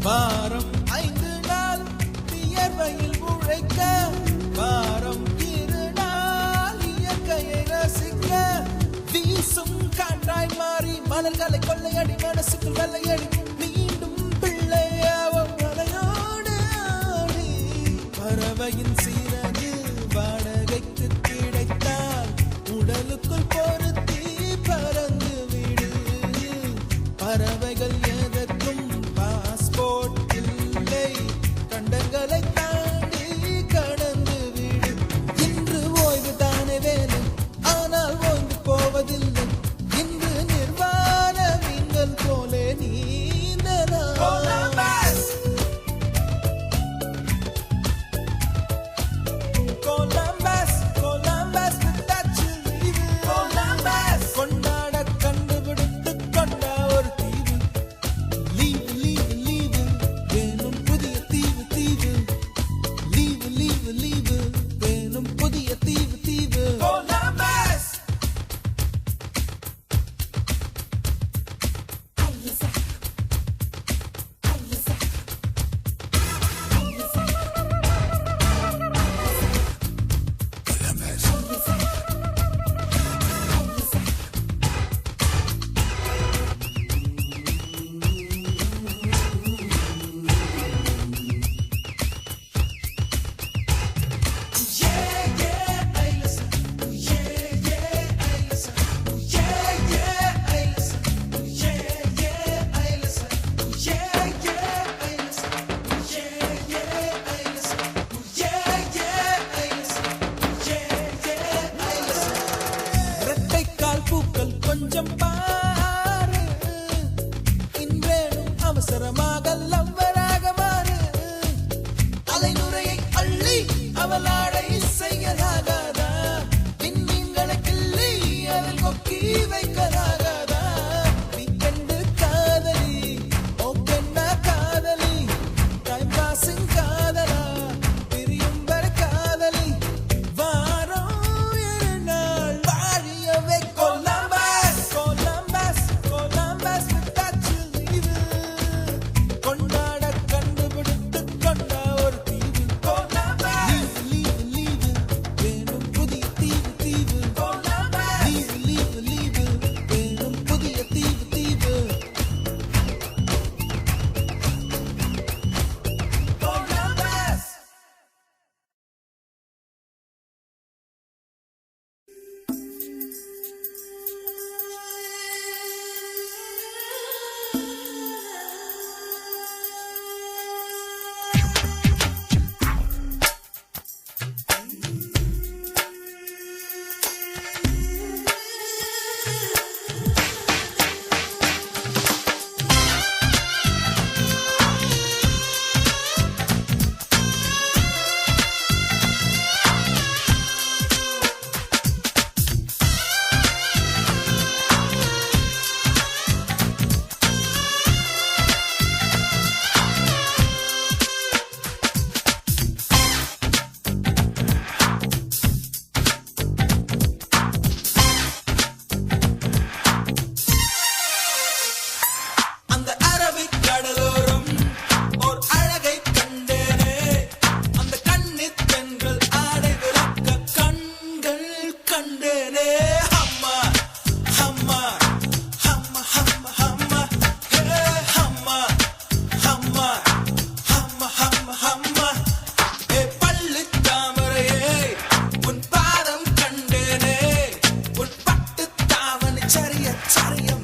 வாரம் 5 நாள் வியர்வையில் உழைக்க, வாரம் 2 நாள் இயற்கையை ரசிக்க, வீசும் காற்றாய் மாறி மலர்களை கொள்ளையடி மனசுக்குள் வெள்ளையடி, மீண்டும் பிள்ளையாவும் மலையோடு ஆடி, பறவையின் சீரகு வாடகைக்கு கிடைத்தால் உடலுக்குள் பொருத்தி பறந்து விடு. பறவைகள் எதற்கும் பாஸ்போர்ட் இல்லை, கண்டங்களை தாண்டி கடந்து விடு. இன்று ஓய்வு தானே வேலை, ஆனால் ஓய்ந்து போவதில்லை. இன்று நிர்வாண மீன்கள் போலே நீந்தலாம். கொலம்பஸ் கொலம்பஸ் விட்டாச்சு லீவு. கொலம்பஸ் கொண்டாட கண்டுபிடித்து கொண்ட ஒரு தீவு. லீவு லீவு லீவு வேணும் புதிய தீவு தீவு. லீவு லீவு லீவு வேணும் புதிய தீவு தீவு. கொலம்பஸ் இரட்டைக்கால் பூக்கள் கொஞ்சம் பாரு, இன்றேனும் அவசரமாக லவ்வராக மாறு. அலைநுரையை அள்ளி அவள் ஆடை செய்யலாகாதா, விண்மீன்களை கிள்ளி அதில் கொக்கி வைக்கலாகாதா. வீக்கெண்டு காதலி, ஓகேன்னா காதலி, டைம் பாசிங் காதலா, பிரியும் வரை காதலி. வாரம் 2 நாள் வாழியவே கொலம்பஸ். சரிய சரியம்